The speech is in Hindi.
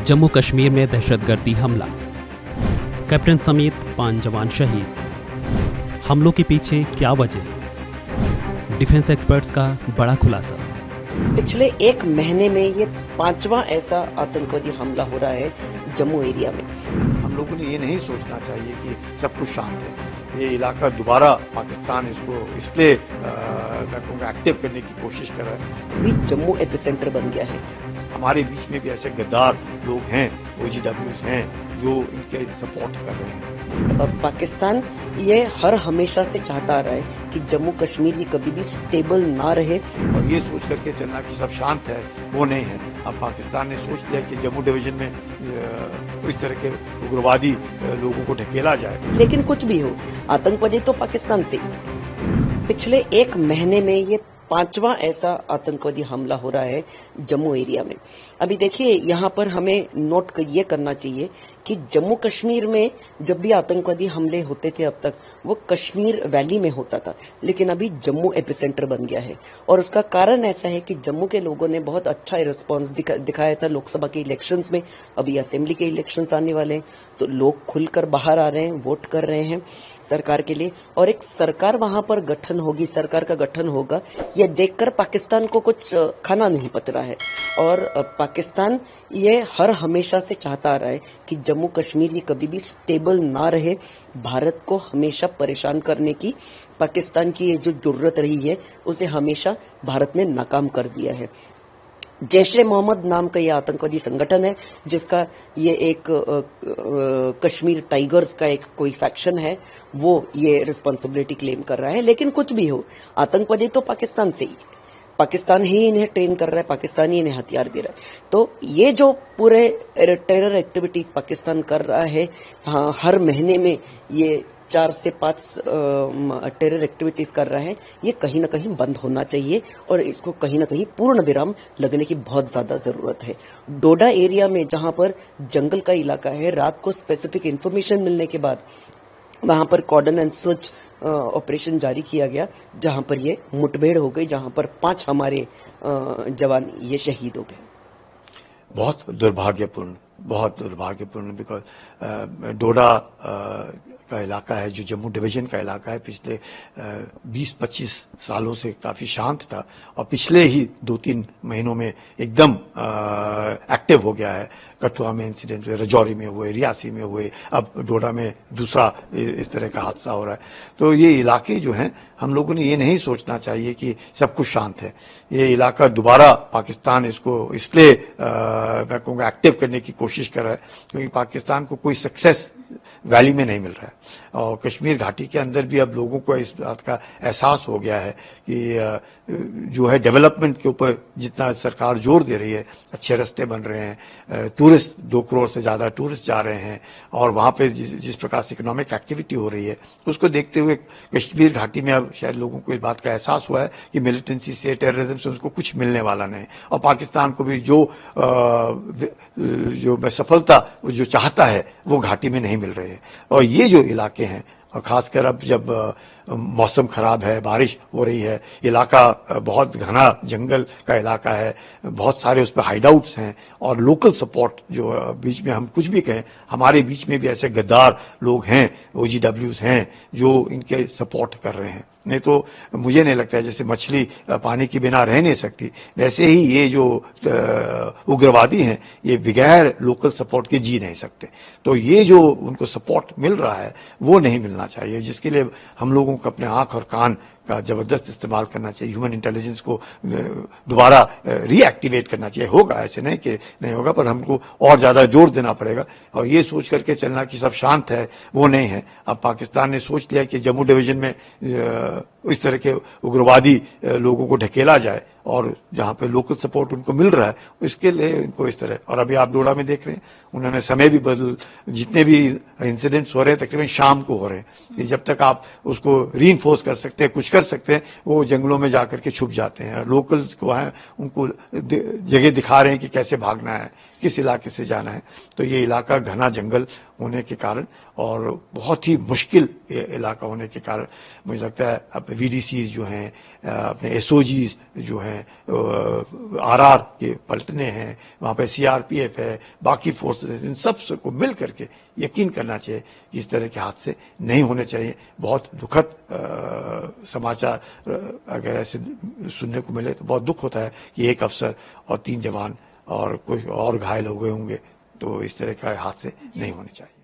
जम्मू कश्मीर में दहशतगर्दी हमला, कैप्टन समेत 5 जवान शहीद। हमलों के पीछे क्या वजह? डिफेंस एक्सपर्ट्स का बड़ा खुलासा। पिछले एक महीने में ये 5वां ऐसा आतंकवादी हमला हो रहा है जम्मू एरिया में। हम लोगों ने ये नहीं सोचना चाहिए कि सब कुछ शांत है। ये इलाका दोबारा पाकिस्तान इसको इसलिए एक्टिव करने की कोशिश कर रहा है। अभी जम्मू एपिसेंटर बन गया है। हमारे बीच में भी ऐसे गद्दार लोग हैं, OGWs हैं, जो इनके सपोर्ट कर रहे हैं। पाकिस्तान ये हर हमेशा से चाहता आ रहा है कि जम्मू कश्मीर ये कभी भी स्टेबल ना रहे। और ये सोच करके चलना कि सब शांत है, वो नहीं है। अब पाकिस्तान ने सोच लिया कि जम्मू डिवीजन में इस तरह के उग्रवादी लोगों को ढकेला जाए। लेकिन कुछ भी हो, आतंकवादी तो पाकिस्तान से ही। पिछले एक महीने में ये 5वां ऐसा आतंकवादी हमला हो रहा है जम्मू एरिया में। अभी देखिए, यहाँ पर हमें नोट ये करना चाहिए कि जम्मू कश्मीर में जब भी आतंकवादी हमले होते थे अब तक, वो कश्मीर वैली में होता था, लेकिन अभी जम्मू एपिसेंटर बन गया है। और उसका कारण ऐसा है कि जम्मू के लोगों ने बहुत अच्छा रिस्पांस दिखाया था लोकसभा के इलेक्शंस में। अभी असेंबली के इलेक्शंस आने वाले हैं, तो लोग खुलकर बाहर आ रहे हैं, वोट कर रहे हैं सरकार के लिए। और एक सरकार वहां पर गठन होगी, सरकार का गठन होगा, ये देखकर पाकिस्तान को कुछ खाना नहीं पच रहा है। और पाकिस्तान ये हर हमेशा से चाहता आ रहा है कि जम्मू कश्मीर ये कभी भी स्टेबल ना रहे। भारत को हमेशा परेशान करने की पाकिस्तान की ये जो जरूरत रही है, उसे हमेशा भारत ने नाकाम कर दिया है। जैश-ए-मोहम्मद नाम का ये आतंकवादी संगठन है, जिसका ये एक कश्मीर टाइगर्स का एक कोई फैक्शन है, वो ये रिस्पॉन्सिबिलिटी क्लेम कर रहा है। लेकिन कुछ भी हो, आतंकवादी तो पाकिस्तान से ही, पाकिस्तान ही इन्हें ट्रेन कर रहा है, पाकिस्तान ही इन्हें हथियार दे रहा है। तो ये जो पूरे टेरर एक्टिविटीज पाकिस्तान कर रहा है, हाँ, हर महीने में ये 4 से 5 टेरर एक्टिविटीज कर रहा है, ये कहीं ना कहीं बंद होना चाहिए और इसको कहीं ना कहीं पूर्ण विराम लगने की बहुत ज्यादा जरूरत है। डोडा एरिया में, जहां पर जंगल का इलाका है, रात को स्पेसिफिक इंफॉर्मेशन मिलने के बाद वहां पर कॉर्डन एंड सर्च ऑपरेशन जारी किया गया, जहां पर ये मुठभेड़ हो गई, जहां पर 5 हमारे जवान ये शहीद हो गए। बहुत दुर्भाग्यपूर्ण बिकॉज डोडा का इलाका है, जो जम्मू डिवीजन का इलाका है, पिछले 20-25 सालों से काफी शांत था और पिछले ही 2-3 महीनों में एकदम एक्टिव हो गया है। कठुआ में इंसिडेंट हुए, राजौरी में हुए, रियासी में हुए, अब डोडा में दूसरा इस तरह का हादसा हो रहा है। तो ये इलाके जो हैं, हम लोगों ने ये नहीं सोचना चाहिए कि सब कुछ शांत है। ये इलाका दोबारा पाकिस्तान इसको इसलिए मैं कहूँगा एक्टिव करने की कोशिश कर रहा है, क्योंकि पाकिस्तान को कोई सक्सेस वैली में नहीं मिल रहा है। और कश्मीर घाटी के अंदर भी अब लोगों को इस बात का एहसास हो गया है कि जो है डेवलपमेंट के ऊपर जितना सरकार जोर दे रही है, अच्छे रास्ते बन रहे हैं, टूरिस्ट 2 करोड़ से ज्यादा टूरिस्ट जा रहे हैं, और वहां पे जिस प्रकार से इकोनॉमिक एक्टिविटी हो रही है, उसको देखते हुए कश्मीर घाटी में अब शायद लोगों को इस बात का एहसास हुआ है कि मिलिटेंसी से, टेररिज्म से उसको कुछ मिलने वाला नहीं। और पाकिस्तान को भी जो सफलता जो चाहता है, वो घाटी में नहीं मिल रही है। और ये जो इलाके हैं, और खासकर अब जब मौसम खराब है, बारिश हो रही है, इलाका बहुत घना जंगल का इलाका है, बहुत सारे उसमें हाइडआउट्स हैं, और लोकल सपोर्ट जो बीच में हम कुछ भी कहें, हमारे बीच में भी ऐसे गद्दार लोग हैं, OGWs हैं, जो इनके सपोर्ट कर रहे हैं। नहीं तो मुझे नहीं लगता है, जैसे मछली पानी के बिना रह नहीं सकती, वैसे ही ये जो उग्रवादी हैं, ये बगैर लोकल सपोर्ट के जी नहीं सकते। तो ये जो उनको सपोर्ट मिल रहा है, वो नहीं मिलना चाहिए, जिसके लिए हम लोगों को अपने आंख और कान का जबरदस्त इस्तेमाल करना चाहिए। ह्यूमन इंटेलिजेंस को दोबारा रीएक्टिवेट करना चाहिए। होगा, ऐसे नहीं कि नहीं होगा, पर हमको और ज्यादा जोर देना पड़ेगा। और ये सोच करके चलना कि सब शांत है, वो नहीं है। अब पाकिस्तान ने सोच लिया कि जम्मू डिवीजन में इस तरह के उग्रवादी लोगों को ढकेला जाए, और जहां पे लोकल सपोर्ट उनको मिल रहा है, इसके लिए इनको इस तरह। और अभी आप डोडा में देख रहे हैं, उन्होंने समय भी बदल, जितने भी इंसिडेंट्स हो रहे हैं तकरीबन शाम को हो रहे हैं। जब तक आप उसको रीइंफोर्स कर सकते हैं, कुछ कर सकते हैं, वो जंगलों में जाकर के छुप जाते हैं। लोकल्स को है, उनको जगह दिखा रहे हैं कि कैसे भागना है, किस इलाके से जाना है। तो ये इलाका घना जंगल होने के कारण और बहुत ही मुश्किल इलाका होने के कारण मुझे लगता है अब VDCs जो हैं, अपने SOGs जो हैं, RR के पलटने हैं, वहाँ पे CRPF है, बाकी फोर्सेस, इन सब को मिल करके यकीन करना चाहिए कि इस तरह के हादसे नहीं होने चाहिए। बहुत दुखद समाचार अगर ऐसे सुनने को मिले तो बहुत दुख होता है कि एक अफसर और 3 जवान और कोई और घायल हो गए होंगे। तो इस तरह का हादसे नहीं होने चाहिए।